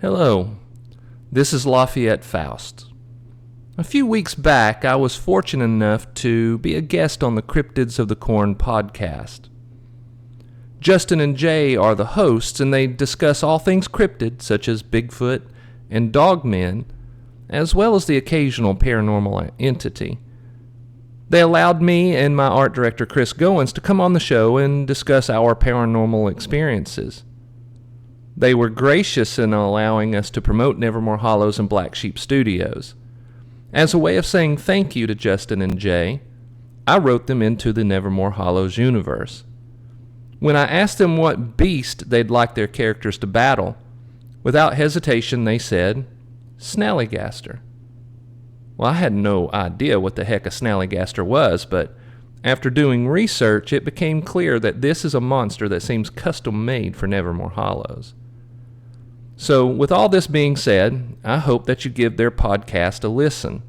Hello, this is Lafayette Faust. A few weeks back, I was fortunate enough to be a guest on the Cryptids of the Corn podcast. Justin and Jay are the hosts, and they discuss all things cryptid, such as Bigfoot and dogmen, as well as the occasional paranormal entity. They allowed me and my art director Chris Goins to come on the show and discuss our paranormal experiences. They were gracious in allowing us to promote Nevermore Hollows and Black Sheep Studios. As a way of saying thank you to Justin and Jay, I wrote them into the Nevermore Hollows universe. When I asked them what beast they'd like their characters to battle, without hesitation they said, Snallygaster. Well, I had no idea what the heck a Snallygaster was, but after doing research, it became clear that this is a monster that seems custom-made for Nevermore Hollows. So, with all this being said, I hope that you give their podcast a listen.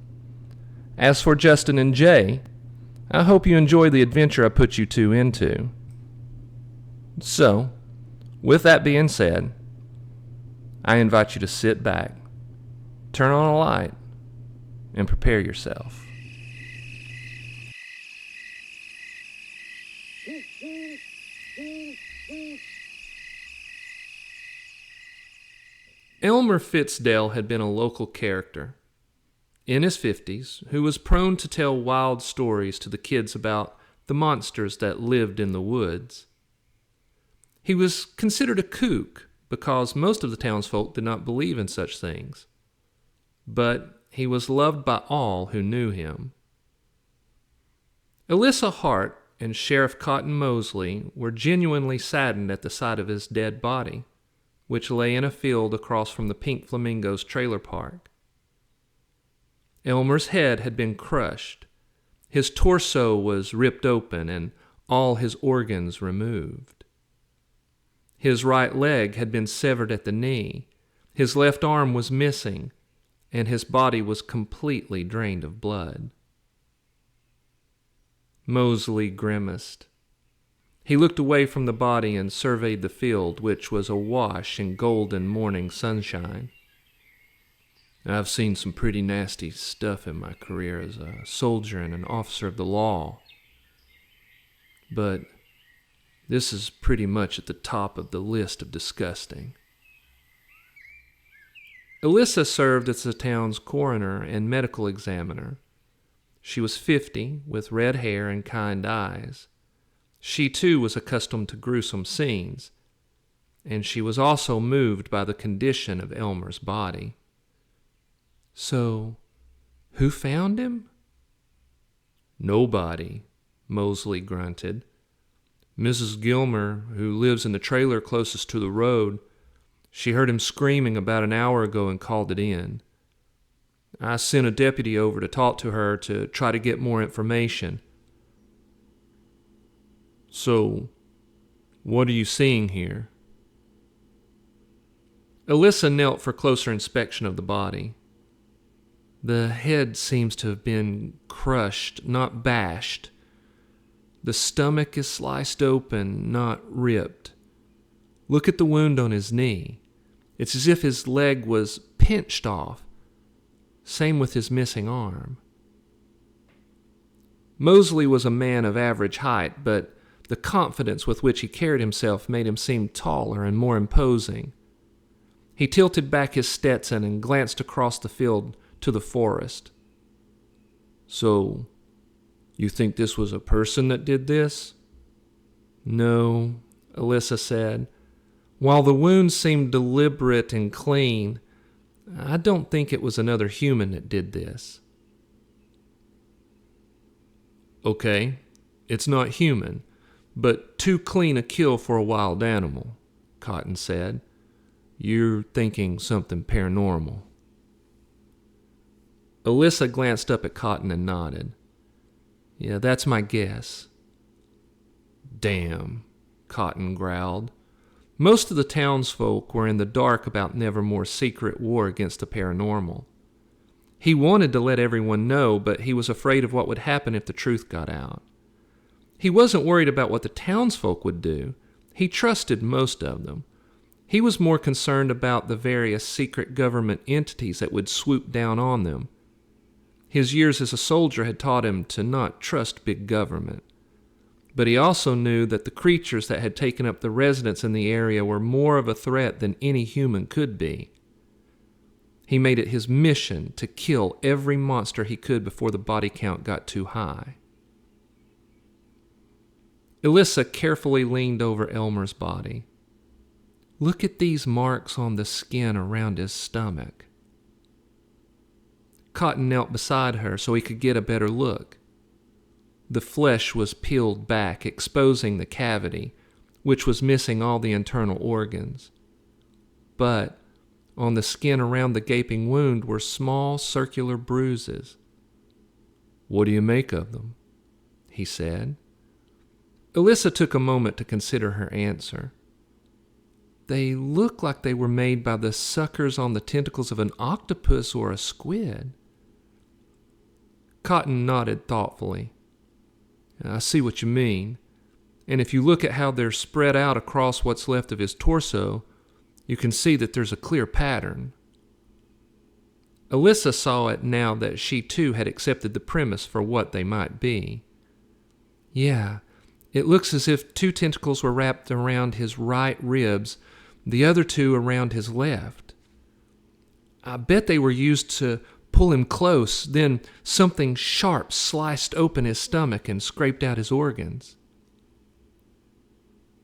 As for Justin and Jay, I hope you enjoy the adventure I put you two into. So, with that being said, I invite you to sit back, turn on a light, and prepare yourself. Elmer Fitzdale had been a local character, in his 50s, who was prone to tell wild stories to the kids about the monsters that lived in the woods. He was considered a kook because most of the townsfolk did not believe in such things, but he was loved by all who knew him. Alyssa Hart and Sheriff Cotton Mosley were genuinely saddened at the sight of his dead body, which lay in a field across from the Pink Flamingos trailer park. Elmer's head had been crushed. His torso was ripped open and all his organs removed. His right leg had been severed at the knee. His left arm was missing, and his body was completely drained of blood. Mosley grimaced. He looked away from the body and surveyed the field, which was awash in golden morning sunshine. I've seen some pretty nasty stuff in my career as a soldier and an officer of the law, but this is pretty much at the top of the list of disgusting. Alyssa served as the town's coroner and medical examiner. She was 50, with red hair and kind eyes. She too was accustomed to gruesome scenes, and she was also moved by the condition of Elmer's body. So, who found him? Nobody, Mosley grunted. Mrs. Gilmer, who lives in the trailer closest to the road, she heard him screaming about an hour ago and called it in. I sent a deputy over to talk to her to try to get more information. So, what are you seeing here? Alyssa knelt for closer inspection of the body. The head seems to have been crushed, not bashed. The stomach is sliced open, not ripped. Look at the wound on his knee. It's as if his leg was pinched off. Same with his missing arm. Mosley was a man of average height, but the confidence with which he carried himself made him seem taller and more imposing. He tilted back his Stetson and glanced across the field to the forest. So, you think this was a person that did this? No, Alyssa said. While the wounds seemed deliberate and clean, I don't think it was another human that did this. Okay, it's not human, but too clean a kill for a wild animal, Cotton said. You're thinking something paranormal. Alyssa glanced up at Cotton and nodded. Yeah, that's my guess. Damn, Cotton growled. Most of the townsfolk were in the dark about Nevermore's secret war against the paranormal. He wanted to let everyone know, but he was afraid of what would happen if the truth got out. He wasn't worried about what the townsfolk would do. He trusted most of them. He was more concerned about the various secret government entities that would swoop down on them. His years as a soldier had taught him to not trust big government. But he also knew that the creatures that had taken up the residence in the area were more of a threat than any human could be. He made it his mission to kill every monster he could before the body count got too high. Elissa carefully leaned over Elmer's body. "Look at these marks on the skin around his stomach." Cotton knelt beside her so he could get a better look. The flesh was peeled back, exposing the cavity, which was missing all the internal organs. But on the skin around the gaping wound were small circular bruises. "What do you make of them?" he said. Elissa took a moment to consider her answer. "They look like they were made by the suckers on the tentacles of an octopus or a squid." Cotton nodded thoughtfully. "I see what you mean. And if you look at how they're spread out across what's left of his torso, you can see that there's a clear pattern." Elissa saw it now that she too had accepted the premise for what they might be. "Yeah, it looks as if 2 tentacles were wrapped around his right ribs, the other 2 around his left. I bet they were used to pull him close, then something sharp sliced open his stomach and scraped out his organs."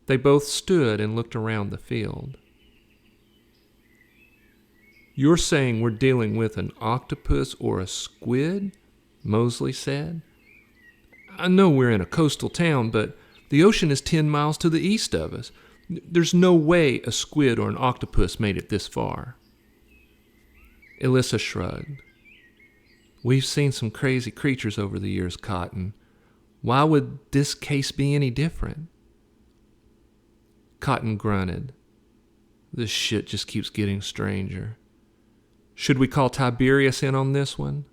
They both stood and looked around the field. "You're saying we're dealing with an octopus or a squid?" Mosley said. "I know we're in a coastal town, but the ocean is 10 miles to the east of us. There's no way a squid or an octopus made it this far." Elissa shrugged. "We've seen some crazy creatures over the years, Cotton. Why would this case be any different?" Cotton grunted. "This shit just keeps getting stranger. Should we call Tiberius in on this one?"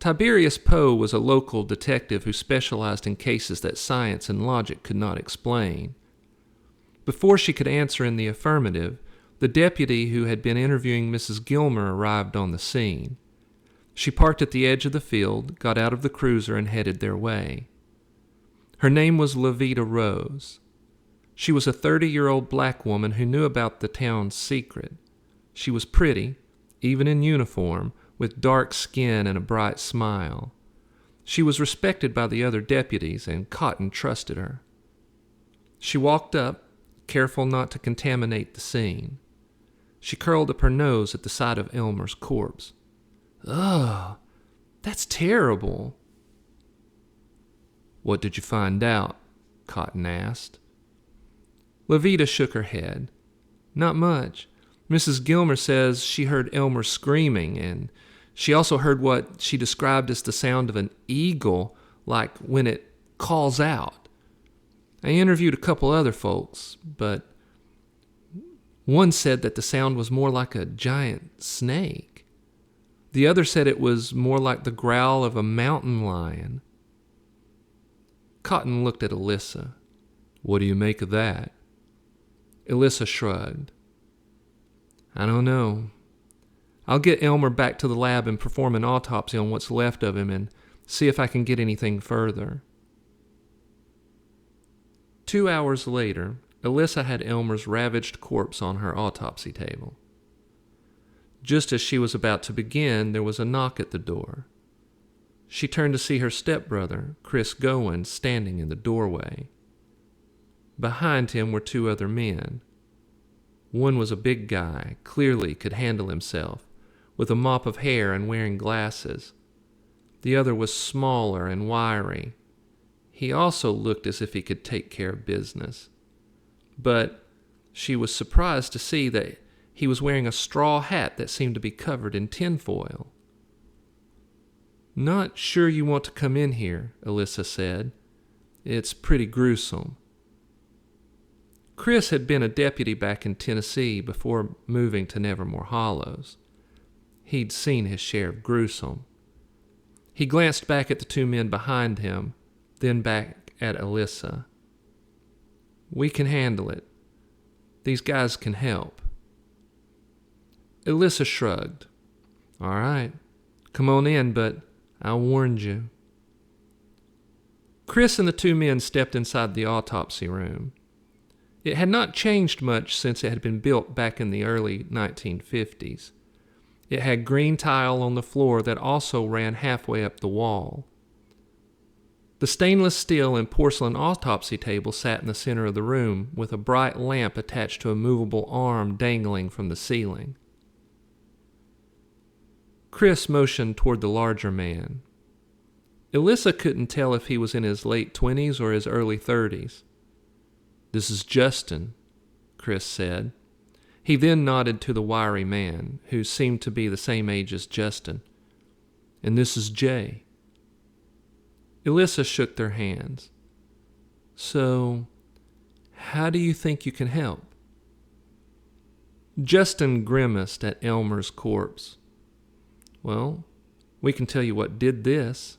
Tiberius Poe was a local detective who specialized in cases that science and logic could not explain. Before she could answer in the affirmative, the deputy who had been interviewing Mrs. Gilmer arrived on the scene. She parked at the edge of the field, got out of the cruiser, and headed their way. Her name was Levita Rose. She was a 30-year-old black woman who knew about the town's secret. She was pretty, even in uniform, with dark skin and a bright smile. She was respected by the other deputies, and Cotton trusted her. She walked up, careful not to contaminate the scene. She curled up her nose at the sight of Elmer's corpse. "Ugh, that's terrible." "What did you find out?" Cotton asked. Levita shook her head. "Not much. Mrs. Gilmer says she heard Elmer screaming, and she also heard what she described as the sound of an eagle, like when it calls out. I interviewed a couple other folks, but one said that the sound was more like a giant snake. The other said it was more like the growl of a mountain lion." Cotton looked at Elissa. "What do you make of that?" Elissa shrugged. "I don't know. I'll get Elmer back to the lab and perform an autopsy on what's left of him and see if I can get anything further." 2 hours later, Elissa had Elmer's ravaged corpse on her autopsy table. Just as she was about to begin, there was a knock at the door. She turned to see her stepbrother, Chris Gowan, standing in the doorway. Behind him were 2 other men. One was a big guy, clearly could handle himself, with a mop of hair and wearing glasses. The other was smaller and wiry. He also looked as if he could take care of business. But she was surprised to see that he was wearing a straw hat that seemed to be covered in tinfoil. "Not sure you want to come in here," Elissa said. "It's pretty gruesome." Chris had been a deputy back in Tennessee before moving to Nevermore Hollows. He'd seen his share of gruesome. He glanced back at the 2 men behind him, then back at Elissa. "We can handle it. these guys can help. Alyssa shrugged. All right, come on in, but I warned you. Chris and the two men stepped inside the autopsy room. It had not changed much since it had been built back in the early 1950s. It had green tile on the floor that also ran halfway up the wall. The stainless steel and porcelain autopsy table sat in the center of the room with a bright lamp attached to a movable arm dangling from the ceiling. Chris motioned toward the larger man. Alyssa couldn't tell if he was in his late 20s or his early 30s. This is Justin, Chris said. He then nodded to the wiry man, who seemed to be the same age as Justin. And this is Jay. Alyssa shook their hands. So, how do you think you can help? Justin grimaced at Elmer's corpse. Well, we can tell you what did this.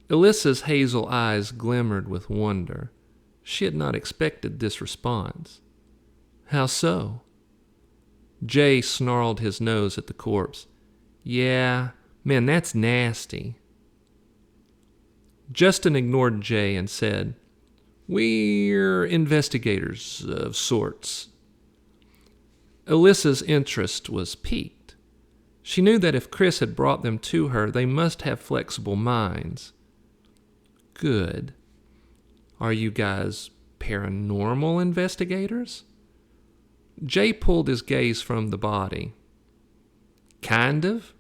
Alyssa's hazel eyes glimmered with wonder. She had not expected this response. How so? Jay snarled his nose at the corpse. Yeah, man, that's nasty. Justin ignored Jay and said, We're investigators of sorts. Alyssa's interest was piqued. She knew that if Chris had brought them to her, they must have flexible minds. Good. Are you guys paranormal investigators? Jay pulled his gaze from the body. Kind of.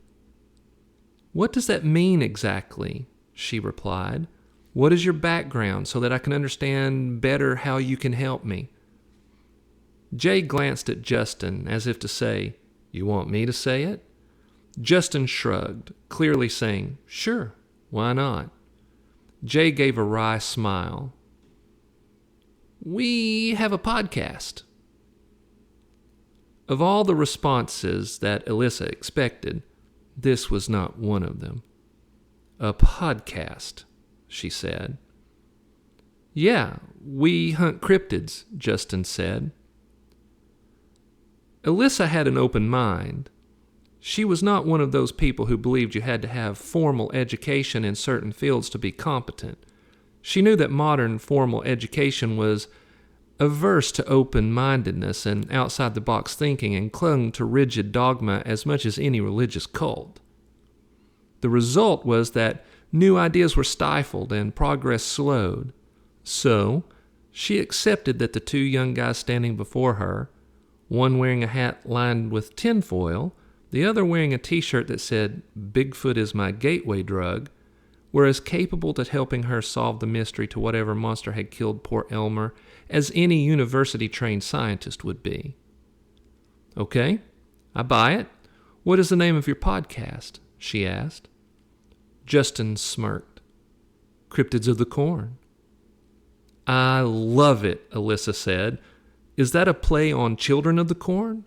What does that mean exactly? She replied. What is your background so that I can understand better how you can help me? Jay glanced at Justin as if to say, You want me to say it? Justin shrugged, clearly saying, Sure, why not? Jay gave a wry smile. We have a podcast. Of all the responses that Alyssa expected, this was not one of them. A podcast, she said. Yeah, we hunt cryptids, Justin said. Alyssa had an open mind. She was not one of those people who believed you had to have formal education in certain fields to be competent. She knew that modern formal education was averse to open-mindedness and outside-the-box thinking and clung to rigid dogma as much as any religious cult. The result was that new ideas were stifled and progress slowed. So, she accepted that the two young guys standing before her, one wearing a hat lined with tinfoil, the other wearing a t-shirt that said, Bigfoot is my gateway drug, were as capable at helping her solve the mystery to whatever monster had killed poor Elmer as any university-trained scientist would be. Okay, I buy it. What is the name of your podcast? She asked. Justin smirked. Cryptids of the Corn. I love it, Alyssa said. Is that a play on Children of the Corn?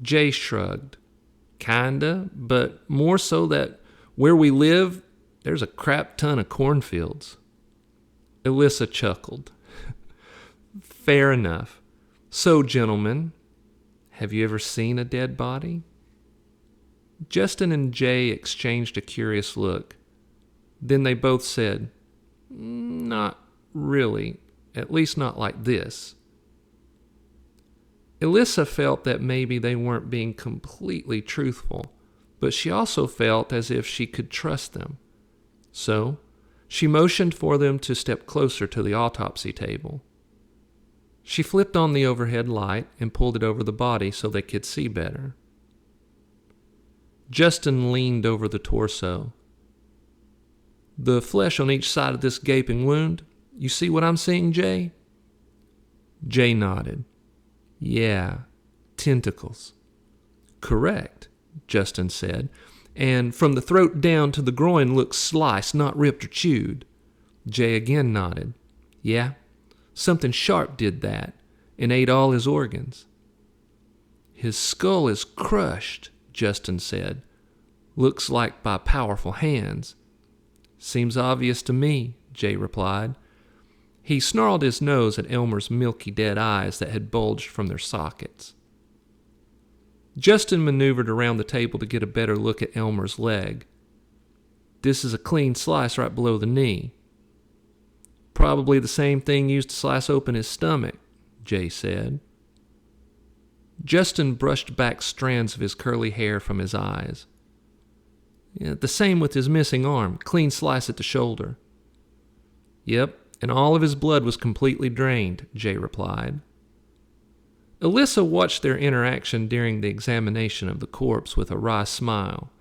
Jay shrugged. Kinda, but more so that where we live, there's a crap ton of cornfields. Alyssa chuckled. Fair enough. So, gentlemen, have you ever seen a dead body? Justin and Jay exchanged a curious look. Then they both said, Not really, at least not like this. Alyssa felt that maybe they weren't being completely truthful, but she also felt as if she could trust them. So, she motioned for them to step closer to the autopsy table. She flipped on the overhead light and pulled it over the body so they could see better. Justin leaned over the torso. The flesh on each side of this gaping wound, you see what I'm seeing, Jay? Jay nodded. Yeah, tentacles. Correct, Justin said. And from the throat down to the groin looks sliced, not ripped or chewed. Jay again nodded. Yeah, something sharp did that and ate all his organs. His skull is crushed, Justin said. Looks like by powerful hands. Seems obvious to me, Jay replied. He snarled his nose at Elmer's milky dead eyes that had bulged from their sockets. Justin maneuvered around the table to get a better look at Elmer's leg. This is a clean slice right below the knee. Probably the same thing used to slice open his stomach, Jay said. Justin brushed back strands of his curly hair from his eyes. Yeah, the same with his missing arm, clean slice at the shoulder. Yep, and all of his blood was completely drained, Jay replied. Alyssa watched their interaction during the examination of the corpse with a wry smile.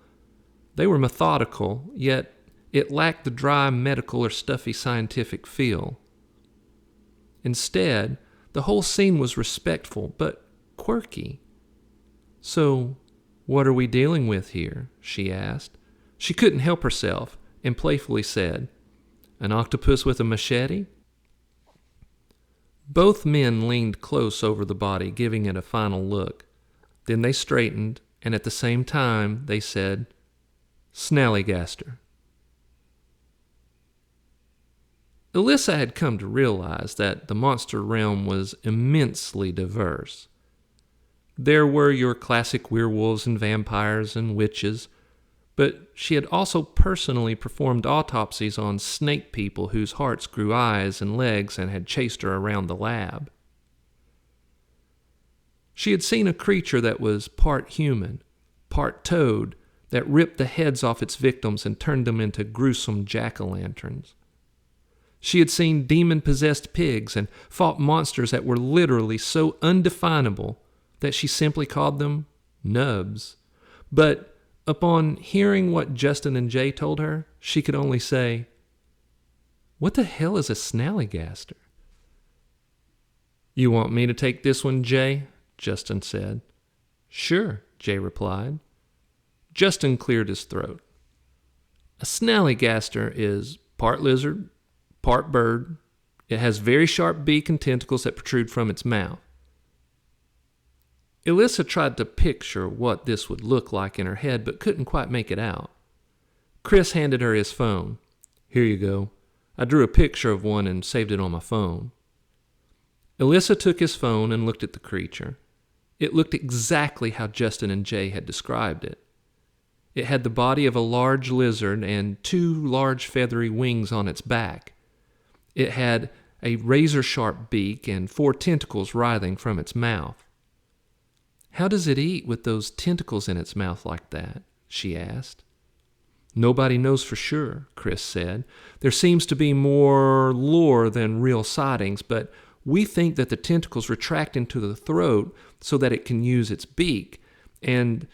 They were methodical, yet it lacked the dry medical or stuffy scientific feel. Instead, the whole scene was respectful, but quirky. So, what are we dealing with here? She asked. She couldn't help herself and playfully said, An octopus with a machete? Both men leaned close over the body, giving it a final look. Then they straightened, and at the same time they said, Snallygaster. Alyssa had come to realize that the monster realm was immensely diverse. There were your classic werewolves and vampires and witches, but she had also personally performed autopsies on snake people whose hearts grew eyes and legs and had chased her around the lab. She had seen a creature that was part human, part toad, that ripped the heads off its victims and turned them into gruesome jack-o'-lanterns. She had seen demon-possessed pigs and fought monsters that were literally so undefinable that she simply called them nubs. But upon hearing what Justin and Jay told her, she could only say, What the hell is a snallygaster? You want me to take this one, Jay? Justin said. Sure, Jay replied. Justin cleared his throat. A snallygaster is part lizard, part bird. It has very sharp beak and tentacles that protrude from its mouth. Alyssa tried to picture what this would look like in her head, but couldn't quite make it out. Chris handed her his phone. Here you go. I drew a picture of one and saved it on my phone. Alyssa took his phone and looked at the creature. It looked exactly how Justin and Jay had described it. It had the body of a large lizard and 2 large feathery wings on its back. It had a razor-sharp beak and 4 tentacles writhing from its mouth. How does it eat with those tentacles in its mouth like that? She asked. Nobody knows for sure, Chris said. There seems to be more lore than real sightings, but we think that the tentacles retract into the throat so that it can use its beak, and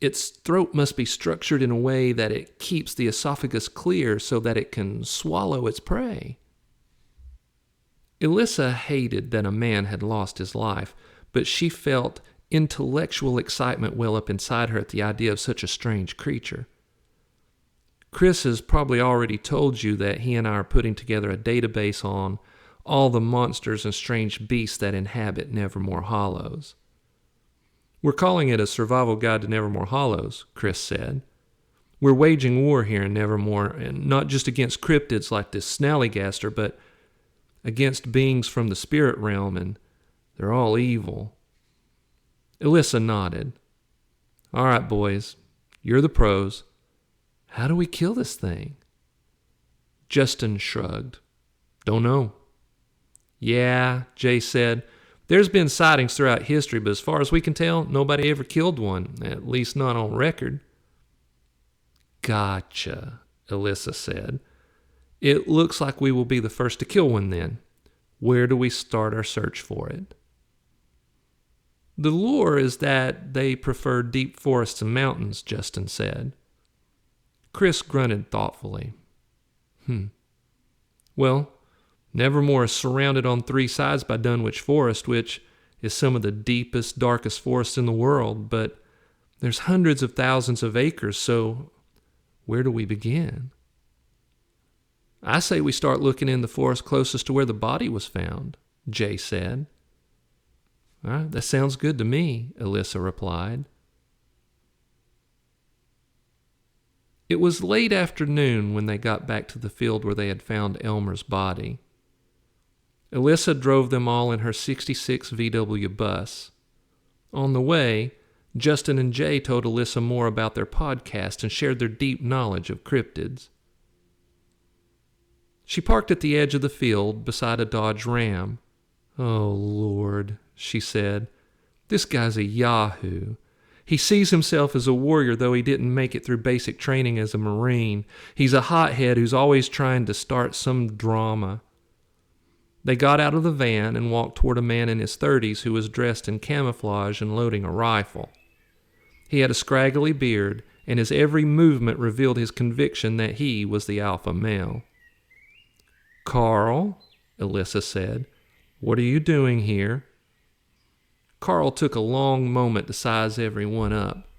its throat must be structured in a way that it keeps the esophagus clear so that it can swallow its prey. Alyssa hated that a man had lost his life, but she felt intellectual excitement well up inside her at the idea of such a strange creature. Chris has probably already told you that he and I are putting together a database on all the monsters and strange beasts that inhabit Nevermore Hollows. We're calling it a survival guide to Nevermore Hollows, Chris said. We're waging war here in Nevermore, and not just against cryptids like this snallygaster, but against beings from the spirit realm, and they're all evil. Alyssa nodded. All right, boys, you're the pros. How do we kill this thing? Justin shrugged. Don't know. Yeah, Jay said. There's been sightings throughout history, but as far as we can tell, nobody ever killed one, at least not on record. Gotcha, Alyssa said. It looks like we will be the first to kill one then. Where do we start our search for it? The lore is that they prefer deep forests and mountains, Justin said. Chris grunted thoughtfully. Well, Nevermore is surrounded on 3 sides by Dunwich Forest, which is some of the deepest, darkest forests in the world, but there's hundreds of thousands of acres, so where do we begin? I say we start looking in the forest closest to where the body was found, Jay said. All right, that sounds good to me, Alyssa replied. It was late afternoon when they got back to the field where they had found Elmer's body. Alyssa drove them all in her 66 VW bus. On the way, Justin and Jay told Alyssa more about their podcast and shared their deep knowledge of cryptids. She parked at the edge of the field beside a Dodge Ram. "Oh, Lord," she said. "This guy's a yahoo. He sees himself as a warrior, though he didn't make it through basic training as a Marine. He's a hothead who's always trying to start some drama." They got out of the van and walked toward a man in his 30s who was dressed in camouflage and loading a rifle. He had a scraggly beard, and his every movement revealed his conviction that he was the alpha male. "Carl," Alyssa said, "what are you doing here?" Carl took a long moment to size everyone up.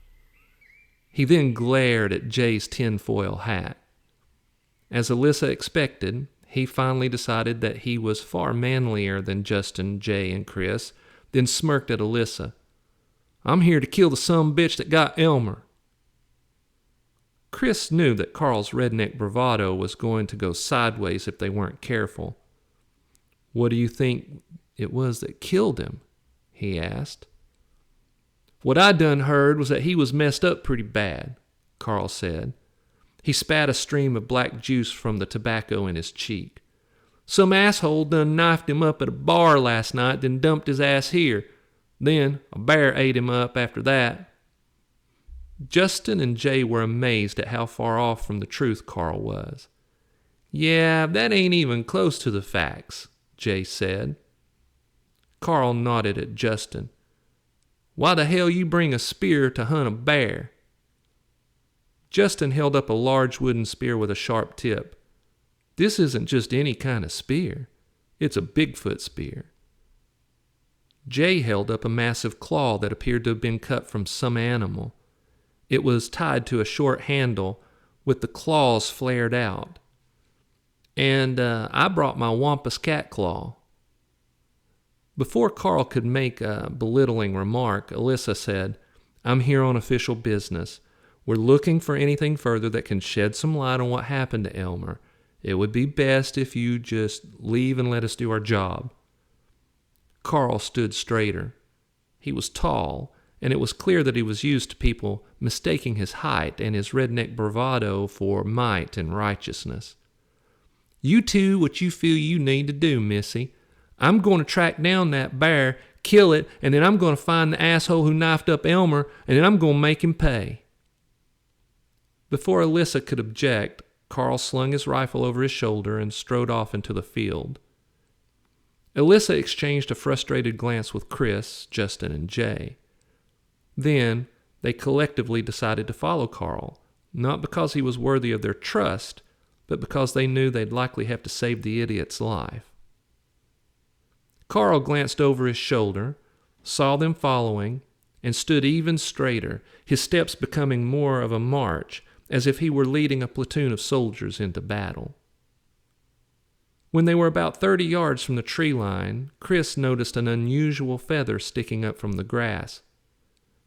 He then glared at Jay's tinfoil hat. As Alyssa expected, he finally decided that he was far manlier than Justin, Jay, and Chris, then smirked at Alyssa. "I'm here to kill the sumbitch that got Elmer." Chris knew that Carl's redneck bravado was going to go sideways if they weren't careful. "What do you think it was that killed him?" he asked. "What I done heard was that he was messed up pretty bad," Carl said. He spat a stream of black juice from the tobacco in his cheek. "Some asshole done knifed him up at a bar last night, then dumped his ass here. Then a bear ate him up after that." Justin and Jay were amazed at how far off from the truth Carl was. "Yeah, that ain't even close to the facts," Jay said. Carl nodded at Justin. "Why the hell you bring a spear to hunt a bear?" Justin held up a large wooden spear with a sharp tip. "This isn't just any kind of spear. It's a Bigfoot spear." Jay held up a massive claw that appeared to have been cut from some animal. It was tied to a short handle with the claws flared out. "And I brought my wampus cat claw." Before Carl could make a belittling remark, Alyssa said, "I'm here on official business. We're looking for anything further that can shed some light on what happened to Elmer. It would be best if you just leave and let us do our job." Carl stood straighter. He was tall, and it was clear that he was used to people mistaking his height and his redneck bravado for might and righteousness. "You do what you feel you need to do, Missy. I'm going to track down that bear, kill it, and then I'm going to find the asshole who knifed up Elmer, and then I'm going to make him pay." Before Alyssa could object, Carl slung his rifle over his shoulder and strode off into the field. Alyssa exchanged a frustrated glance with Chris, Justin, and Jay. Then they collectively decided to follow Carl, not because he was worthy of their trust, but because they knew they'd likely have to save the idiot's life. Carl glanced over his shoulder, saw them following, and stood even straighter, his steps becoming more of a march, as if he were leading a platoon of soldiers into battle. When they were about 30 yards from the tree line, Chris noticed an unusual feather sticking up from the grass.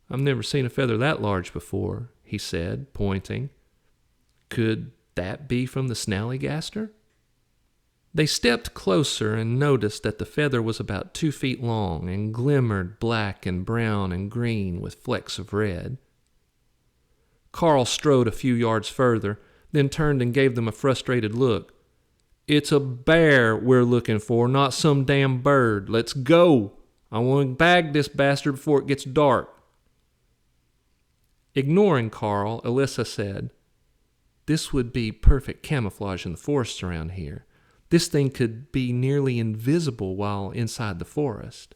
"I've never seen a feather that large before," he said, pointing. "Could that be from the snallygaster?" They stepped closer and noticed that the feather was about 2 feet long and glimmered black and brown and green with flecks of red. Carl strode a few yards further, then turned and gave them a frustrated look. "It's a bear we're looking for, not some damn bird. Let's go. I want to bag this bastard before it gets dark." Ignoring Carl, Alyssa said, "This would be perfect camouflage in the forest around here. This thing could be nearly invisible while inside the forest."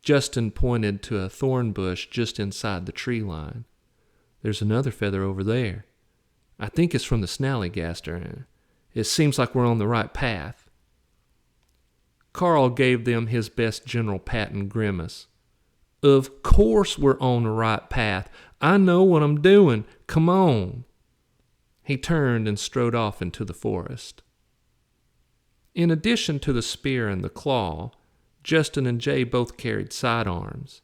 Justin pointed to a thorn bush just inside the tree line. "There's another feather over there. I think it's from the snallygaster. It seems like we're on the right path." Carl gave them his best General Patton grimace. "Of course we're on the right path. I know what I'm doing. Come on." He turned and strode off into the forest. In addition to the spear and the claw, Justin and Jay both carried sidearms.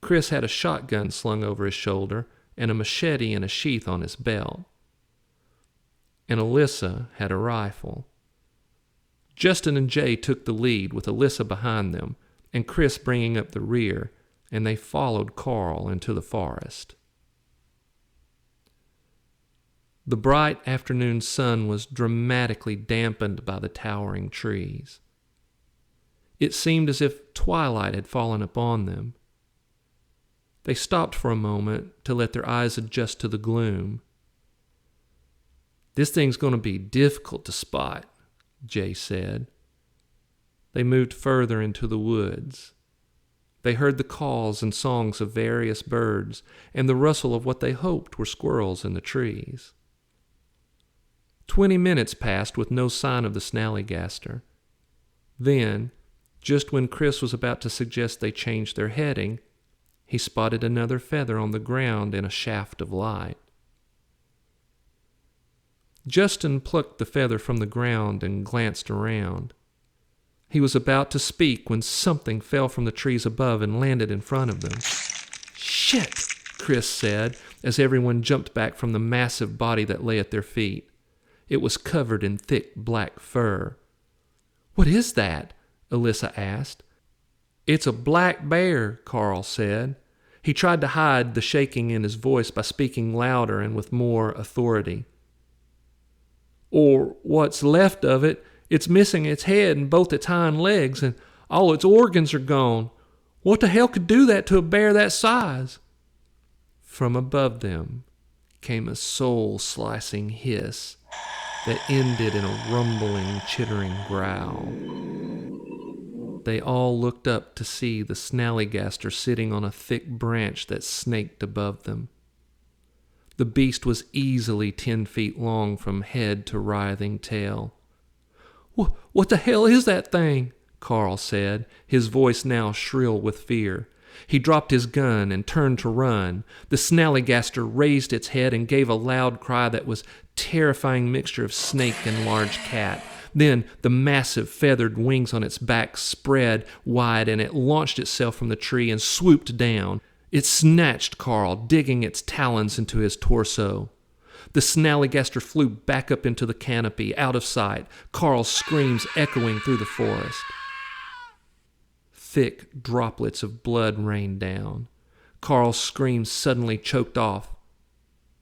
Chris had a shotgun slung over his shoulder and a machete in a sheath on his belt. And Alyssa had a rifle. Justin and Jay took the lead with Alyssa behind them and Chris bringing up the rear, and they followed Carl into the forest. The bright afternoon sun was dramatically dampened by the towering trees. It seemed as if twilight had fallen upon them. They stopped for a moment to let their eyes adjust to the gloom. "This thing's going to be difficult to spot," Jay said. They moved further into the woods. They heard the calls and songs of various birds and the rustle of what they hoped were squirrels in the trees. 20 minutes passed with no sign of the snallygaster. Then, just when Chris was about to suggest they change their heading, he spotted another feather on the ground in a shaft of light. Justin plucked the feather from the ground and glanced around. He was about to speak when something fell from the trees above and landed in front of them. "Shit!" Chris said, as everyone jumped back from the massive body that lay at their feet. It was covered in thick black fur. "What is that?" Alyssa asked. "It's a black bear," Carl said. He tried to hide the shaking in his voice by speaking louder and with more authority. "Or what's left of it. It's missing its head and both its hind legs, and all its organs are gone. What the hell could do that to a bear that size?" From above them came a soul-slicing hiss that ended in a rumbling, chittering growl. They all looked up to see the snallygaster sitting on a thick branch that snaked above them. The beast was easily 10 feet long from head to writhing tail. What the hell is that thing?" Carl said, his voice now shrill with fear. He dropped his gun and turned to run. The snallygaster raised its head and gave a loud cry that was a terrifying mixture of snake and large cat. Then the massive feathered wings on its back spread wide and it launched itself from the tree and swooped down. It snatched Carl, digging its talons into his torso. The snallygaster flew back up into the canopy, out of sight, Carl's screams echoing through the forest. Thick droplets of blood rained down. Carl's screams suddenly choked off,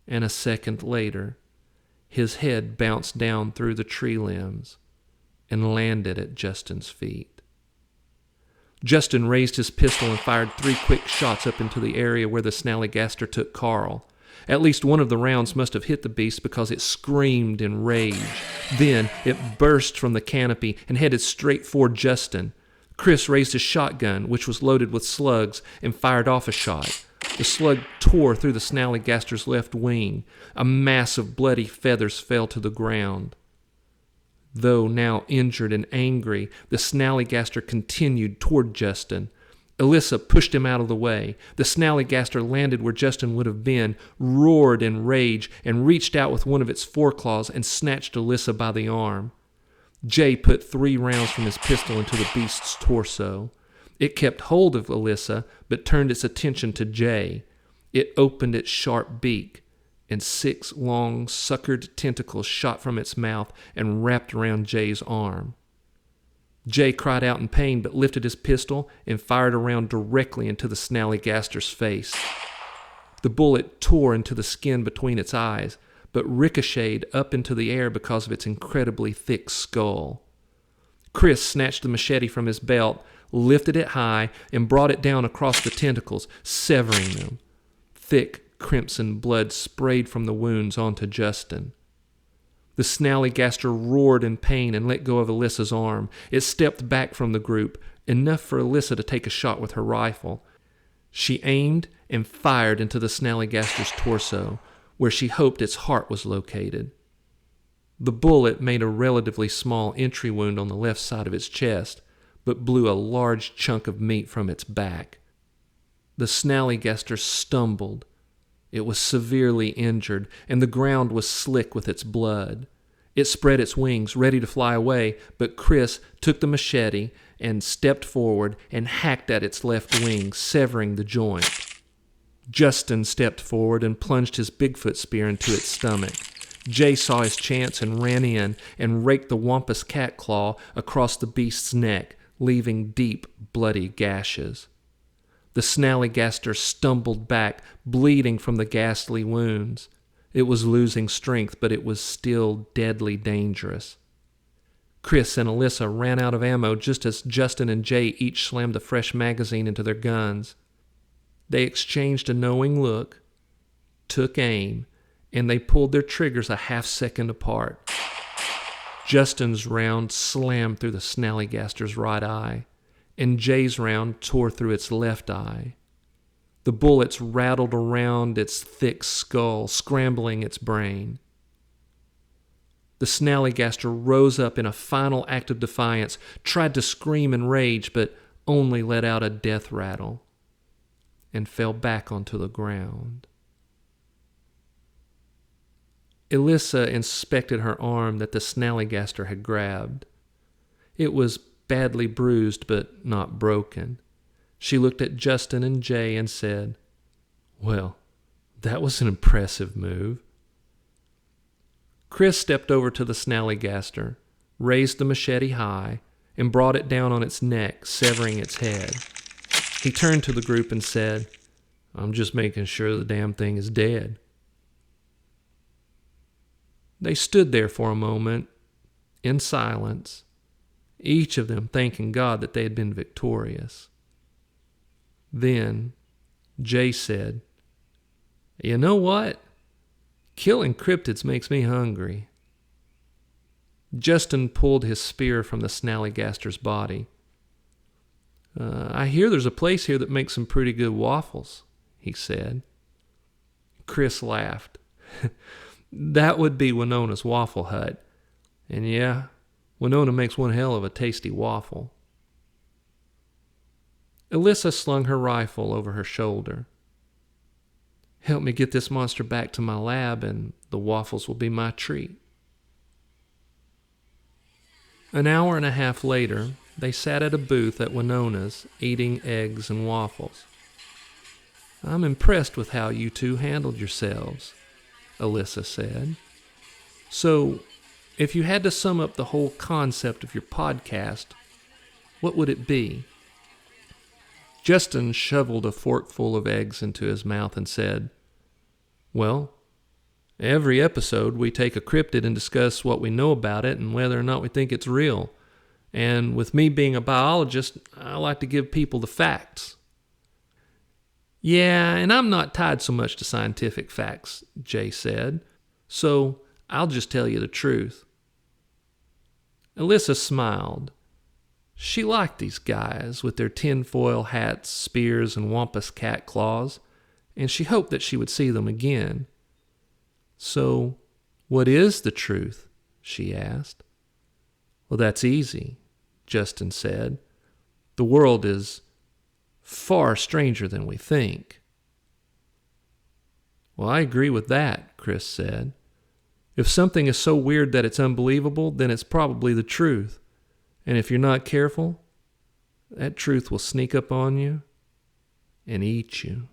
and a second later, his head bounced down through the tree limbs and landed at Justin's feet. Justin raised his pistol and fired 3 quick shots up into the area where the snallygaster took Carl. At least one of the rounds must have hit the beast because it screamed in rage. Then it burst from the canopy and headed straight for Justin. Chris raised his shotgun, which was loaded with slugs, and fired off a shot. The slug tore through the snallygaster's left wing. A mass of bloody feathers fell to the ground. Though now injured and angry, the snallygaster continued toward Justin. Alyssa pushed him out of the way. The snallygaster landed where Justin would have been, roared in rage, and reached out with one of its foreclaws and snatched Alyssa by the arm. Jay put 3 rounds from his pistol into the beast's torso. It kept hold of Alyssa, but turned its attention to Jay. It opened its sharp beak, and 6 long, suckered tentacles shot from its mouth and wrapped around Jay's arm. Jay cried out in pain, but lifted his pistol and fired a round directly into the snallygaster's face. The bullet tore into the skin between its eyes, but ricocheted up into the air because of its incredibly thick skull. Chris snatched the machete from his belt, lifted it high, and brought it down across the tentacles, severing them. Thick crimson blood sprayed from the wounds onto Justin. The snallygaster roared in pain and let go of Alyssa's arm. It stepped back from the group, enough for Alyssa to take a shot with her rifle. She aimed and fired into the snallygaster's torso, where she hoped its heart was located. The bullet made a relatively small entry wound on the left side of its chest, but blew a large chunk of meat from its back. The snallygaster stumbled. It was severely injured, and the ground was slick with its blood. It spread its wings, ready to fly away, but Chris took the machete and stepped forward and hacked at its left wing, severing the joint. Justin stepped forward and plunged his Bigfoot spear into its stomach. Jay saw his chance and ran in and raked the wampus cat claw across the beast's neck, leaving deep, bloody gashes. The snallygaster stumbled back, bleeding from the ghastly wounds. It was losing strength, but it was still deadly dangerous. Chris and Alyssa ran out of ammo just as Justin and Jay each slammed a fresh magazine into their guns. They exchanged a knowing look, took aim, and they pulled their triggers a half-second apart. Justin's round slammed through the snallygaster's right eye, and Jay's round tore through its left eye. The bullets rattled around its thick skull, scrambling its brain. The snallygaster rose up in a final act of defiance, tried to scream in rage, but only let out a death rattle, and fell back onto the ground. Alyssa inspected her arm that the snallygaster had grabbed. It was badly bruised, but not broken. She looked at Justin and Jay and said, "Well, that was an impressive move." Chris stepped over to the snallygaster, raised the machete high, and brought it down on its neck, severing its head. He turned to the group and said, "I'm just making sure the damn thing is dead." They stood there for a moment, in silence, each of them thanking God that they had been victorious. Then Jay said, "You know what? Killing cryptids makes me hungry." Justin pulled his spear from the snallygaster's body. "I hear there's a place here that makes some pretty good waffles," he said. Chris laughed. "That would be Winona's Waffle Hut. And yeah, Winona makes one hell of a tasty waffle." Alyssa slung her rifle over her shoulder. "Help me get this monster back to my lab, and the waffles will be my treat." An hour and a half later, they sat at a booth at Winona's, eating eggs and waffles. "I'm impressed with how you two handled yourselves," Alyssa said. "So, if you had to sum up the whole concept of your podcast, what would it be?" Justin shoveled a forkful of eggs into his mouth and said, "Well, every episode we take a cryptid and discuss what we know about it and whether or not we think it's real. And with me being a biologist, I like to give people the facts." "Yeah, and I'm not tied so much to scientific facts," Jay said, "so I'll just tell you the truth." Alyssa smiled. She liked these guys with their tinfoil hats, spears, and wampus cat claws, and she hoped that she would see them again. "So, what is the truth?" she asked. "Well, that's easy," Justin said. "The world is far stranger than we think." "Well, I agree with that," Chris said. "If something is so weird that it's unbelievable, then it's probably the truth. And if you're not careful, that truth will sneak up on you and eat you."